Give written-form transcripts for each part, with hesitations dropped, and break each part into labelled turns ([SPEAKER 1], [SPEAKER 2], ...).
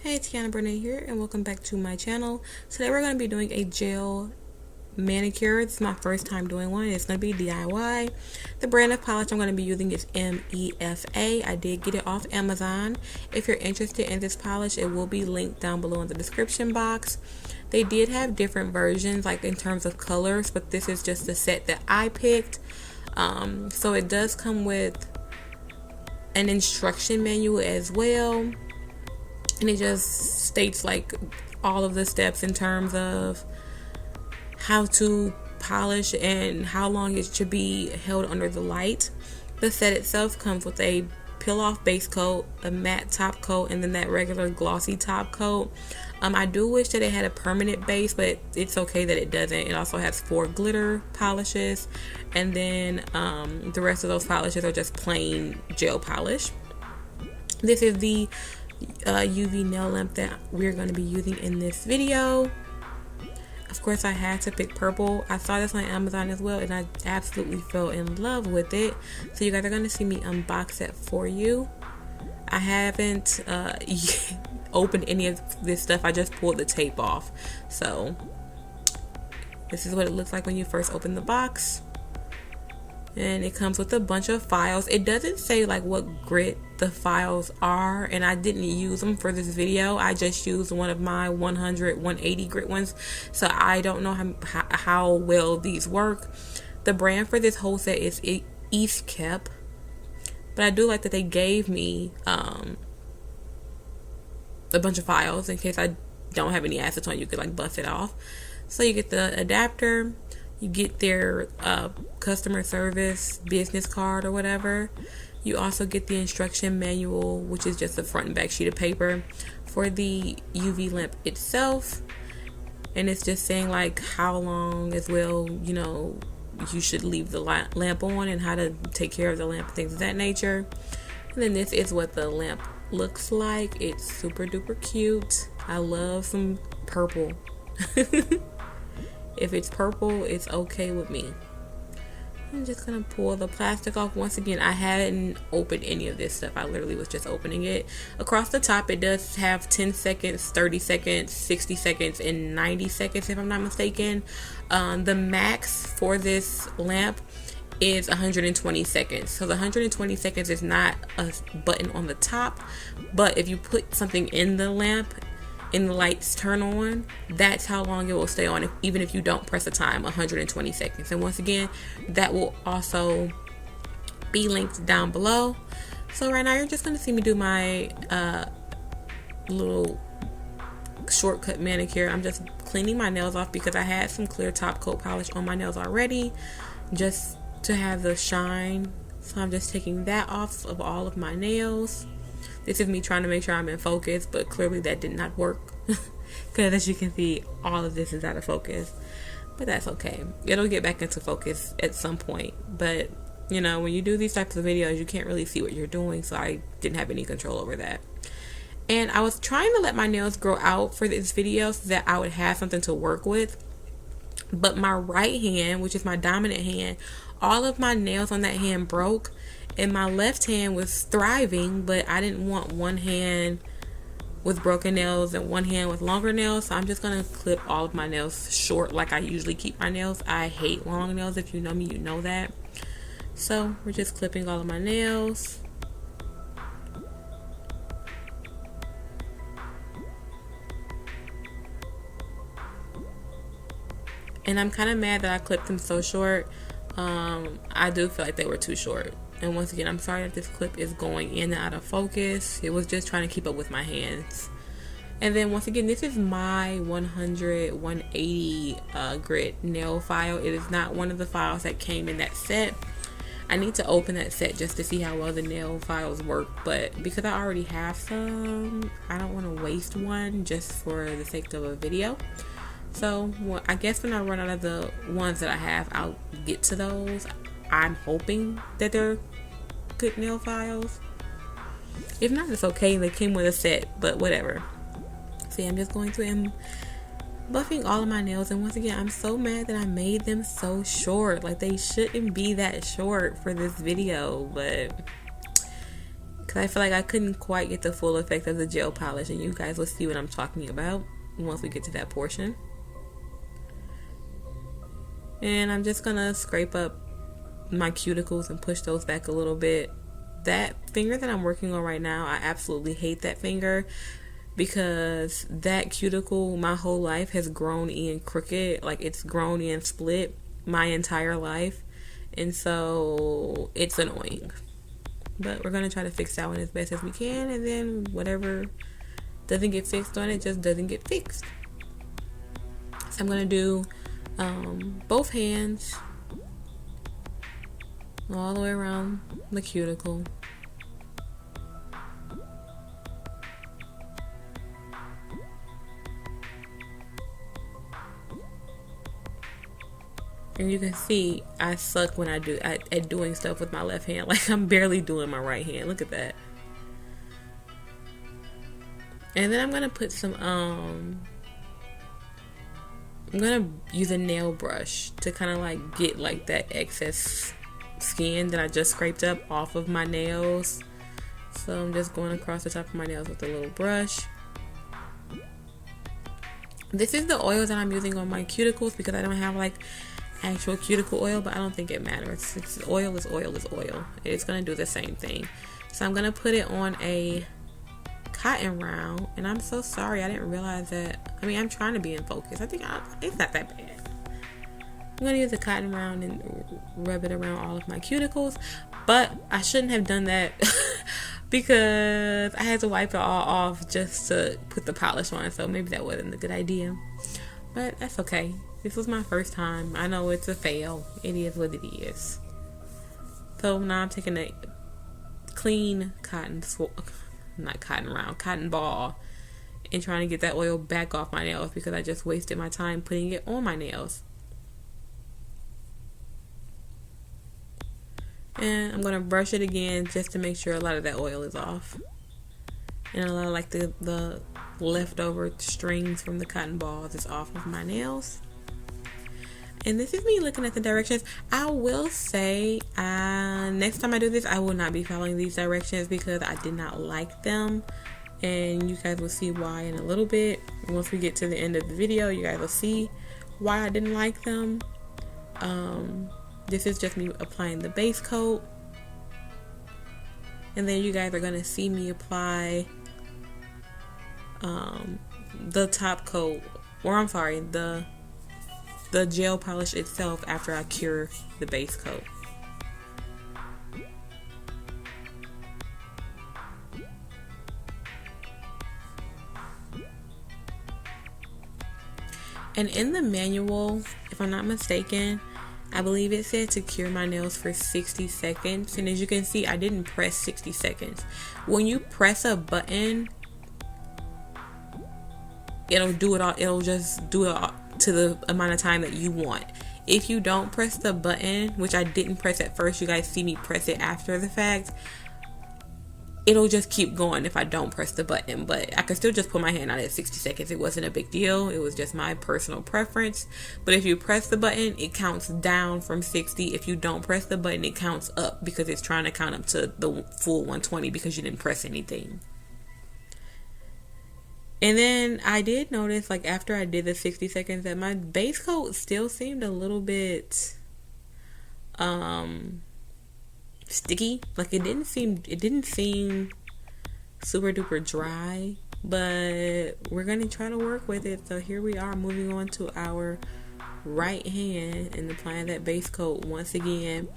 [SPEAKER 1] Hey, Teanna Branae here, and welcome back to my channel. Today we're going to be doing a gel manicure. It's my first time doing one. It's going to be DIY. The brand of polish I'm going to be using is MEFA. I did get it off Amazon. If you're interested in this polish, it will be linked down below in the description box. They did have different versions, like in terms of colors, but this is just the set that I picked. So it does come with an instruction manual as well. And it just states like all of the steps in terms of how to polish and how long it should be held under the light. The set itself comes with a peel off base coat, a matte top coat, and then that regular glossy top coat. I do wish that it had a permanent base, but it's okay that it doesn't. It also has 4 glitter polishes, and then the rest of those polishes are just plain gel polish. This is the UV nail lamp that we're going to be using in this video. Of course, I had to pick purple. I saw this on Amazon as well, and I absolutely fell in love with it. So you guys are going to see me unbox it for you. I haven't opened any of this stuff. I just pulled the tape off. So this is what it looks like when you first open the box. And it comes with a bunch of files. It doesn't say like what grit the files are, and I didn't use them for this video. I just used one of my 100, 180 grit ones, so I don't know how well these work. The brand for this whole set is Eastkept, but I do like that they gave me a bunch of files in case I don't have any acetone. You could like bust it off. So you get the adapter. You get their customer service business card or whatever. You also get the instruction manual, which is just a front and back sheet of paper for the UV lamp itself. And it's just saying like how long as well, you know, you should leave the lamp on and how to take care of the lamp and things of that nature. And then this is what the lamp looks like. It's super duper cute. I love some purple. If it's purple, it's okay with me. I'm just gonna pull the plastic off. Once again, I hadn't opened any of this stuff. I literally was just opening it. Across the top, it does have 10 seconds, 30 seconds, 60 seconds, and 90 seconds, if I'm not mistaken. The max for this lamp is 120 seconds. So the 120 seconds is not a button on the top, but if you put something in the lamp, and the lights turn on, that's how long it will stay on, even if you don't press the time, 120 seconds. And once again, that will also be linked down below. So right now, you're just going to see me do my little shortcut manicure. I'm just cleaning my nails off because I had some clear top coat polish on my nails already, just to have the shine. So I'm just taking that off of all of my nails. This is me trying to make sure I'm in focus, but clearly that did not work. Because as you can see, all of this is out of focus. But that's okay. It'll get back into focus at some point. But, you know, when you do these types of videos, you can't really see what you're doing. So I didn't have any control over that. And I was trying to let my nails grow out for this video so that I would have something to work with. But my right hand, which is my dominant hand, all of my nails on that hand broke. And my left hand was thriving, but I didn't want one hand with broken nails and one hand with longer nails. So I'm just going to clip all of my nails short like I usually keep my nails. I hate long nails. If you know me, you know that. So we're just clipping all of my nails. And I'm kind of mad that I clipped them so short. I do feel like they were too short. And once again, I'm sorry that this clip is going in and out of focus. It was just trying to keep up with my hands. And then once again, this is my 100, 180 grit nail file. It is not one of the files that came in that set. I need to open that set just to see how well the nail files work. But because I already have some, I don't want to waste one just for the sake of a video. So I guess when I run out of the ones that I have, I'll get to those. I'm hoping that they're good nail files. If not, it's okay. They came with a set, but whatever. See, I'm just going through and buffing all of my nails. And once again, I'm so mad that I made them so short. Like, they shouldn't be that short for this video, but because I feel like I couldn't quite get the full effect of the gel polish, and you guys will see what I'm talking about once we get to that portion. And I'm just gonna scrape up my cuticles and push those back a little bit. That finger that I'm working on right now, I absolutely hate that finger, because that cuticle my whole life has grown in crooked. Like, it's grown in split my entire life, and so it's annoying. But we're gonna try to fix that one as best as we can, and then whatever doesn't get fixed on it just doesn't get fixed. So I'm gonna do both hands all the way around the cuticle. And you can see I suck when I do at doing stuff with my left hand. Like, I'm barely doing my right hand. Look at that. And then I'm gonna put some I'm gonna use a nail brush to kind of like get like that excess skin that I just scraped up off of my nails. So I'm just going across the top of my nails with a little brush. This is the oil that I'm using on my cuticles because I don't have like actual cuticle oil, but I don't think it matters. It's oil is oil is oil. It's gonna do the same thing. So I'm gonna put it on a cotton round, and I'm so sorry I didn't realize that. I mean, I'm trying to be in focus. I think it's not that bad. I'm gonna use a cotton round and rub it around all of my cuticles, but I shouldn't have done that because I had to wipe it all off just to put the polish on, so maybe that wasn't a good idea, but that's okay. This was my first time. I know it's a fail. It is what it is. So now I'm taking a clean cotton ball and trying to get that oil back off my nails because I just wasted my time putting it on my nails. And I'm going to brush it again just to make sure a lot of that oil is off. And a lot of like the leftover strings from the cotton balls is off of my nails. And this is me looking at the directions. I will say, next time I do this, I will not be following these directions because I did not like them. And you guys will see why in a little bit. Once we get to the end of the video, you guys will see why I didn't like them. This is just me applying the base coat. And then you guys are going to see me apply the top coat. Or I'm sorry, the gel polish itself after I cure the base coat. And in the manual, if I'm not mistaken, I believe it said to cure my nails for 60 seconds. And as you can see, I didn't press 60 seconds. When you press a button, it'll do it all. It'll just do it all to the amount of time that you want. If you don't press the button, which I didn't press at first, you guys see me press it after the fact, it'll just keep going if I don't press the button. But I could still just put my hand on it at 60 seconds. It wasn't a big deal. It was just my personal preference. But if you press the button, it counts down from 60. If you don't press the button, it counts up because it's trying to count up to the full 120 because you didn't press anything. And then I did notice, like, after I did the 60 seconds, that my base coat still seemed a little bit sticky. Like, it didn't seem super duper dry, but we're gonna try to work with it. So here we are, moving on to our right hand and applying that base coat once again.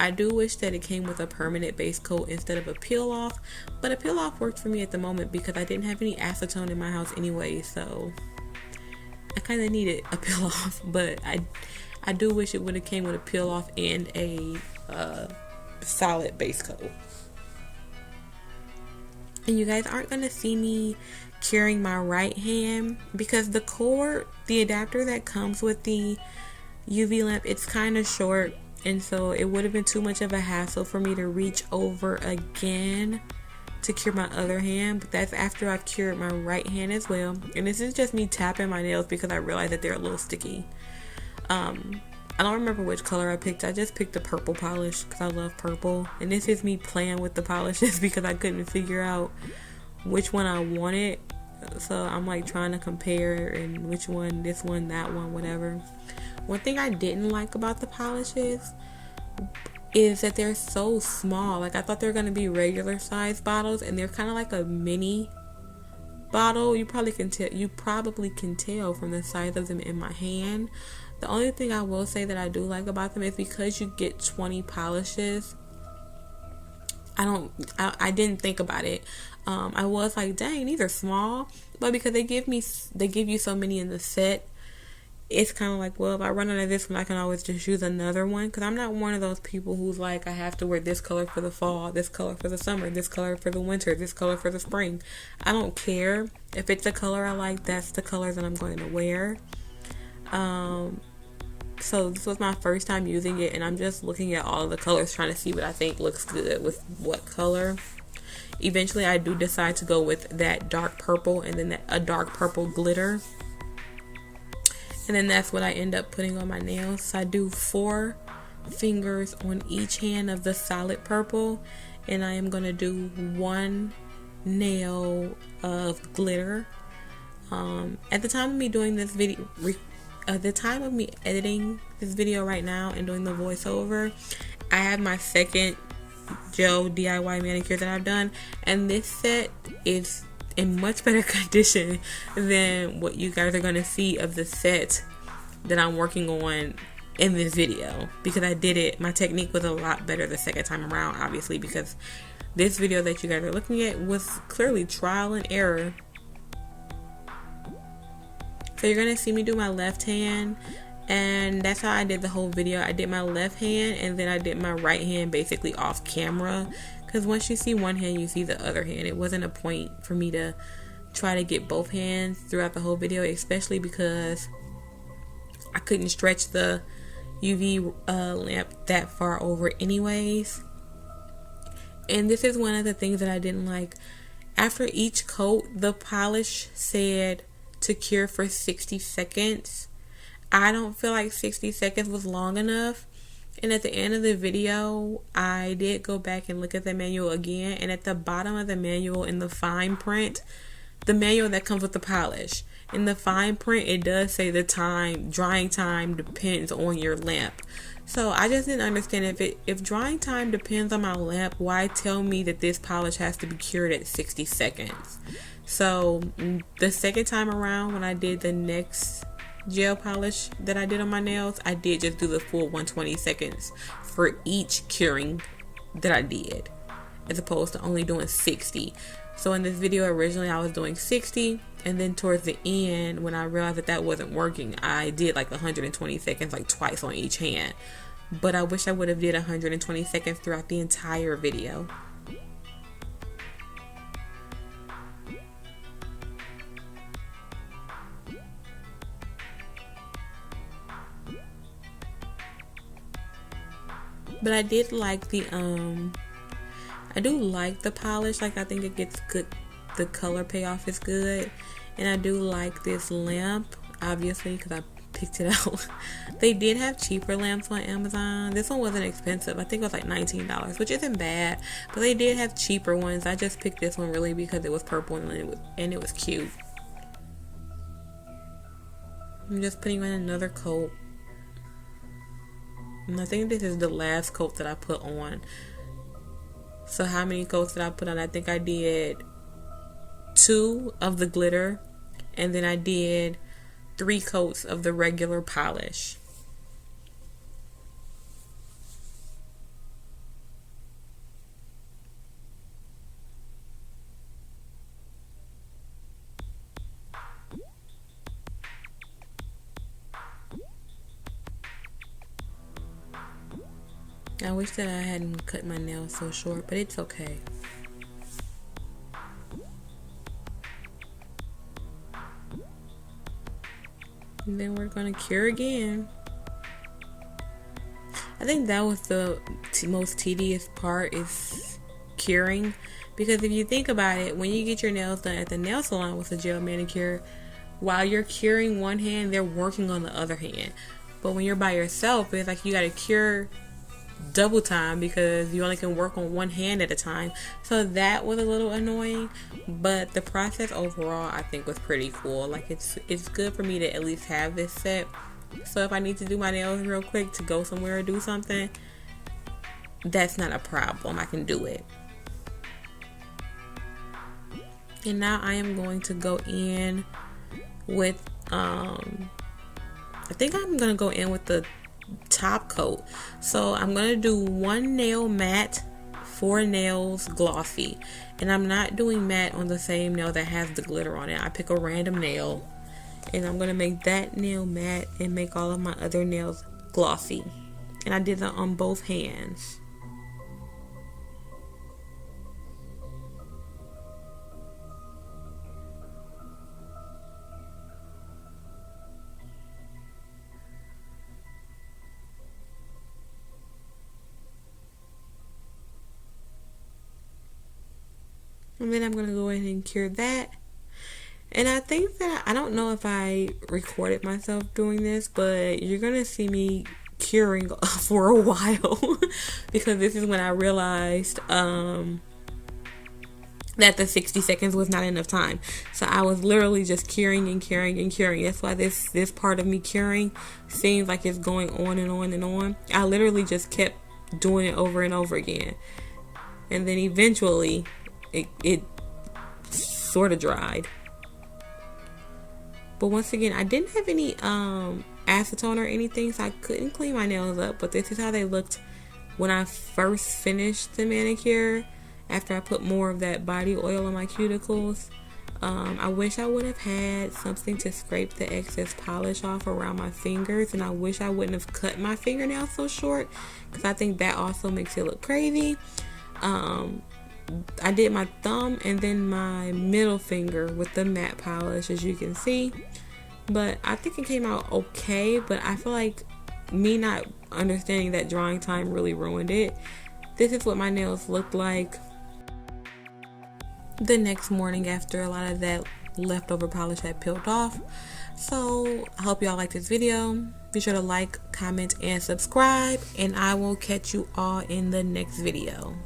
[SPEAKER 1] I do wish that it came with a permanent base coat instead of a peel off, but a peel off worked for me at the moment because I didn't have any acetone in my house anyway, so I kind of needed a peel off. But I do wish it would have came with a peel off and a solid base coat. And you guys aren't gonna see me curing my right hand because the cord, the adapter that comes with the UV lamp, it's kind of short. And so it would have been too much of a hassle for me to reach over again to cure my other hand. But that's after I've cured my right hand as well. And this is just me tapping my nails because I realized that they're a little sticky. I don't remember which color I picked. I just picked the purple polish because I love purple. And this is me playing with the polishes because I couldn't figure out which one I wanted. So I'm like trying to compare and which one, this one, that one, whatever. One thing I didn't like about the polishes is that they're so small. Like I thought they were going to be regular size bottles, and they're kind of like a mini bottle. You probably can tell from the size of them in my hand. The only thing I will say that I do like about them is because you get 20 polishes. I didn't think about it. I was like, dang, these are small, but because they give you so many in the set, it's kind of like, well, if I run out of this one, I can always just use another one. Because I'm not one of those people who's like, I have to wear this color for the fall, this color for the summer, this color for the winter, this color for the spring. I don't care. If it's a color I like, that's the color that I'm going to wear. So this was my first time using it, and I'm just looking at all of the colors, trying to see what I think looks good with what color. Eventually, I do decide to go with that dark purple and then a dark purple glitter. And then that's what I end up putting on my nails. So I do 4 fingers on each hand of the solid purple, and I am going to do 1 nail of glitter. At the time of me doing this video, at the time of me editing this video right now and doing the voiceover, I have my second gel DIY manicure that I've done, and this set is in much better condition than what you guys are going to see of the set that I'm working on in this video, because I did it, my technique was a lot better the second time around, obviously, because this video that you guys are looking at was clearly trial and error. So you're going to see me do my left hand, and that's how I did the whole video. I did my left hand and then I did my right hand basically off camera, because once you see one hand, you see the other hand. It wasn't a point for me to try to get both hands throughout the whole video, especially because I couldn't stretch the UV lamp that far over anyways. And this is one of the things that I didn't like. After each coat, the polish said to cure for 60 seconds. I don't feel like 60 seconds was long enough. And at the end of the video, I did go back and look at the manual again, and at the bottom of the manual in the fine print, the manual that comes with the polish, in the fine print it does say the drying time depends on your lamp. So I just didn't understand, if drying time depends on my lamp, why tell me that this polish has to be cured at 60 seconds? So the second time around, when I did the next gel polish that I did on my nails, I did just do the full 120 seconds for each curing that I did, as opposed to only doing 60. So in this video originally I was doing 60, and then towards the end, when I realized that that wasn't working, I did like 120 seconds, like twice on each hand. But I wish I would have did 120 seconds throughout the entire video. But I did like the I do like the polish. Like, I think it gets good, the color payoff is good, and I do like this lamp, obviously, because I picked it out. They did have cheaper lamps on Amazon. This one wasn't expensive. I think it was like $19, which isn't bad, but they did have cheaper ones. I just picked this one really because it was purple and it was cute. I'm just putting on another coat. And I think this is the last coat that I put on. So how many coats did I put on? I think I did 2 of the glitter, and then I did 3 coats of the regular polish. I wish that I hadn't cut my nails so short, but it's okay. And then we're gonna cure again. I think that was the most tedious part, is curing, because if you think about it, when you get your nails done at the nail salon with a gel manicure, while you're curing one hand, they're working on the other hand. But when you're by yourself, it's like you gotta cure double time because you only can work on one hand at a time. So that was a little annoying, but the process overall I think was pretty cool. Like it's good for me to at least have this set. So if I need to do my nails real quick to go somewhere or do something, that's not a problem. I can do it. And now I am going to go in with I think I'm gonna go in with the top coat. So I'm gonna do 1 nail matte, 4 nails glossy, and I'm not doing matte on the same nail that has the glitter on it. I pick a random nail and I'm gonna make that nail matte and make all of my other nails glossy, and I did that on both hands. And then I'm going to go ahead and cure that. And I think that, I don't know if I recorded myself doing this, but you're going to see me curing for a while. Because this is when I realized that the 60 seconds was not enough time. So I was literally just curing and curing and curing. That's why this part of me curing seems like it's going on and on and on. I literally just kept doing it over and over again. And then eventually it sort of dried. But once again, I didn't have any acetone or anything, so I couldn't clean my nails up. But this is how they looked when I first finished the manicure, after I put more of that body oil on my cuticles. I wish I would have had something to scrape the excess polish off around my fingers, and I wish I wouldn't have cut my fingernails so short, because I think that also makes it look crazy. I did my thumb and then my middle finger with the matte polish, as you can see. But I think it came out okay, but I feel like me not understanding that drying time really ruined it. This is what my nails looked like the next morning after a lot of that leftover polish had peeled off. So I hope y'all like this video. Be sure to like, comment, and subscribe, and I will catch you all in the next video.